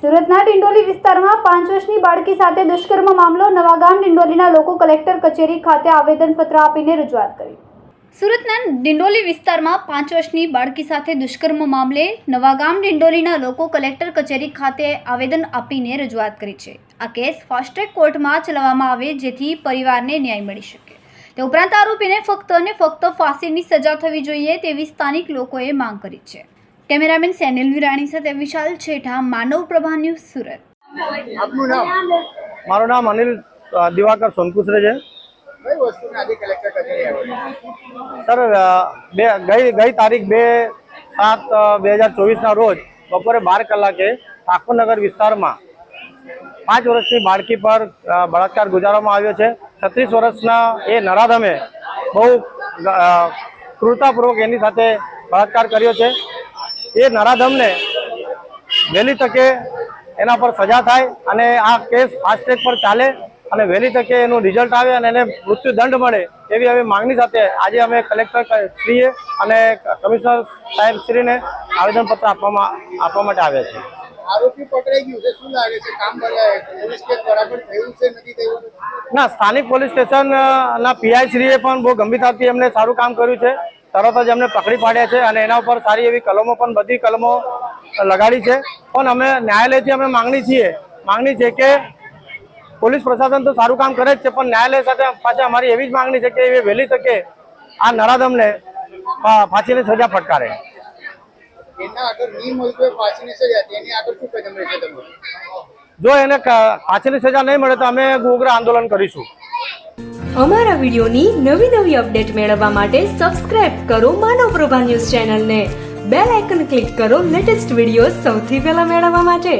સુરતના ડિંડોલી વિસ્તારમાં 5 વર્ષની બાળકી સાથે દુષ્કર્મ મામલો નવાગામ ડિંડોલીના લોકો કલેક્ટર કચેરી ખાતે આવેદનપત્ર આપીને રજૂઆત કરી। સુરતના ડિંડોલી વિસ્તારમાં 5 વર્ષની બાળકી સાથે દુષ્કર્મ મામલે નવાગામ ડિંડોલીના લોકો કલેક્ટર કચેરી ખાતે આવેદન આપીને રજૂઆત કરી છે। આ કેસ ફાસ્ટ ટ્રેક કોર્ટમાં ચલાવવામાં આવે જેથી પરિવારને ન્યાય મળી શકે। તે ઉપરાંત આરોપીને ફક્ત અને ફક્ત ફાંસીની સજા થવી જોઈએ તેવી સ્થાનિક લોકોએ માંગ કરી છે। कैमरामैन सैनिल विराणी साथे विशाल छेठा, मानव प्रभा न्यूज, सूरत। आपનું નામ? મારું નામ અનિલ દિવાકર સોનકુસરે છે। કઈ વસ્તુને આજે કલેક્ટર કચેરી આવ્યો? સર ગઈ તારીખ 2/7/2024 ના રોજ બપોરે 12 કલાકે ઠાકોરનગર વિસ્તારમાં 5 વર્ષની બાળકી પર બળાત્કાર ગુજારવામાં આવ્યો છે। 36 વર્ષના એ નરાધમે બહુ ક્રૂરતાપૂર્વક એની સાથે બળાત્કાર કર્યો છે। એ નરાધમને વહેલી તકે એના પર સજા થાય અને આ કેસ ફાસ્ટ ટ્રેક પર ચાલે અને વહેલી તકે એનું રિઝલ્ટ આવે અને એને મૃત્યુદંડ મળે એવી હવે માંગણી સાથે આજે અમે કલેક્ટર શ્રીએ અને કમિશનર સાહેબ શ્રીને આવેદનપત્ર આપવા માટે આવ્યા છીએ। આરોપી પકડાઈ ગયું છે, શું લાગે છે? કામ પોલીસ કેસ બરાબર થયું છે નથી થયું? ના, સ્થાનિક પોલીસ સ્ટેશનના પીઆઈ શ્રીએ પણ બહુ ગંભીરતાથી એમને સારું કામ કર્યું છે। તરત જ એમને પકડી પાડ્યા છે અને એના ઉપર સારી એવી કલમો પણ બધી કલમો લગાડી છે। પણ અમે ન્યાયાલયથી અમે માંગણી છે કે પોલીસ પ્રશાસન તો સારું કામ કરે જ છે પણ ન્યાયાલય સાથે પાછળ અમારી એવી જ માંગણી છે કે એ વહેલી તકે આ નરાધમને ફાંસીની સજા ફટકારે। એના આગળ નહીં મળતું ફાંસીની સજા, તેની આગળ શું કદમ રહેશે તમારું? જો એને ફાંસીની સજા નહીં મળે તો અમે ઉગ્ર આંદોલન કરીશું। અમારા વિડિયોની નવી અપડેટ મેળવવા માટે સબસ્ક્રાઇબ કરો માનવ પ્રભા ન્યૂઝ ચેનલને, બેલ આઇકન ક્લિક કરો લેટેસ્ટ વિડીયો સૌથી પહેલા મેળવવા માટે।